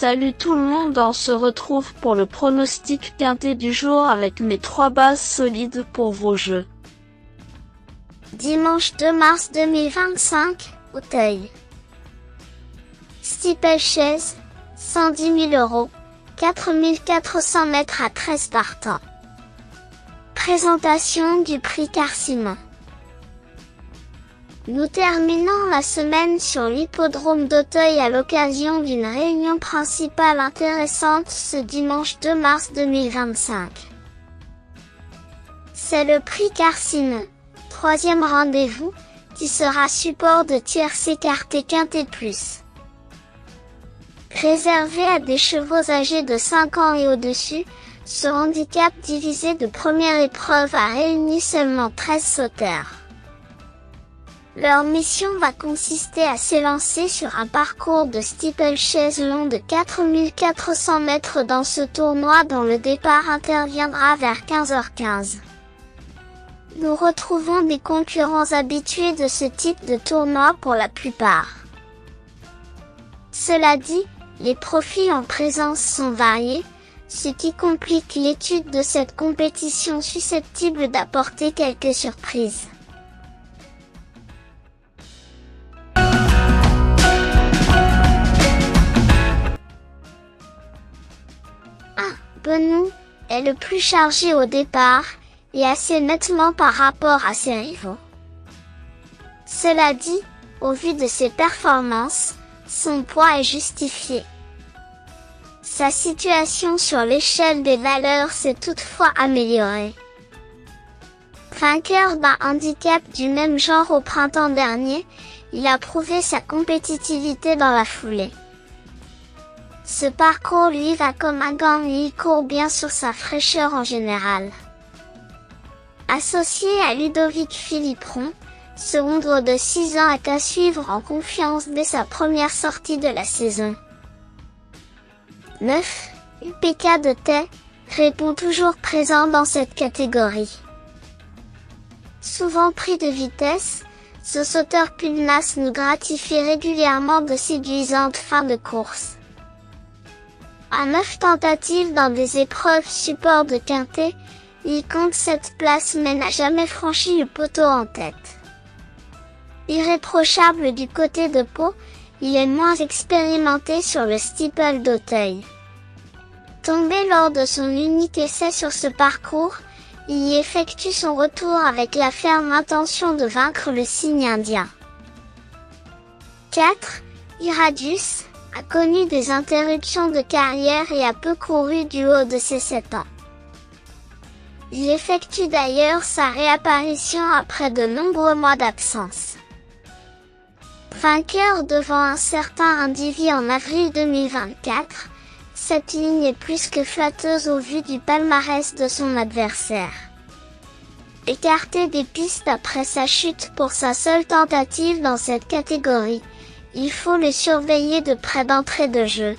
Salut tout le monde, on se retrouve pour le pronostic quintet du jour avec mes 3 bases solides pour vos jeux. Dimanche 2 mars 2025, Auteuil. Steeplechase, 110 000 €, 4400 mètres à 13 partants. Présentation du prix Car-Simon. Nous terminons la semaine sur l'hippodrome d'Auteuil à l'occasion d'une réunion principale intéressante ce dimanche 2 mars 2025. C'est le prix Car-Simon, 3e rendez-vous, qui sera support de tierces écartées quintet plus. Réservé à des chevaux âgés de 5 ans et au-dessus, ce handicap divisé de première épreuve a réuni seulement 13 sauteurs. Leur mission va consister à s'élancer sur un parcours de steeplechase long de 4400 mètres dans ce tournoi dont le départ interviendra vers 15h15. Nous retrouvons des concurrents habitués de ce type de tournoi pour la plupart. Cela dit, les profils en présence sont variés, ce qui complique l'étude de cette compétition susceptible d'apporter quelques surprises. Benou est le plus chargé au départ, et assez nettement par rapport à ses rivaux. Cela dit, au vu de ses performances, son poids est justifié. Sa situation sur l'échelle des valeurs s'est toutefois améliorée. Vainqueur d'un handicap du même genre au printemps dernier, il a prouvé sa compétitivité dans la foulée. Ce parcours lui va comme un gant et il court bien sur sa fraîcheur en général. Associé à Ludovic Philippron, ce hongre de 6 ans est à suivre en confiance dès sa première sortie de la saison. 9. UPK de Tay répond toujours présent dans cette catégorie. Souvent pris de vitesse, ce sauteur pugnace nous gratifie régulièrement de séduisantes fins de course. À 9 tentatives dans des épreuves support de quintet, il compte 7 places mais n'a jamais franchi le poteau en tête. Irréprochable du côté de Pau, il est moins expérimenté sur le steeple d'Auteuil. Tombé lors de son unique essai sur ce parcours, il y effectue son retour avec la ferme intention de vaincre le cygne indien. 4. Iradius a connu des interruptions de carrière et a peu couru du haut de ses 7 ans. Il effectue d'ailleurs sa réapparition après de nombreux mois d'absence. Vainqueur devant un certain Indivi en avril 2024, cette ligne est plus que flatteuse au vu du palmarès de son adversaire. Écarté des pistes après sa chute pour sa seule tentative dans cette catégorie, il faut le surveiller de près d'entrée de jeu.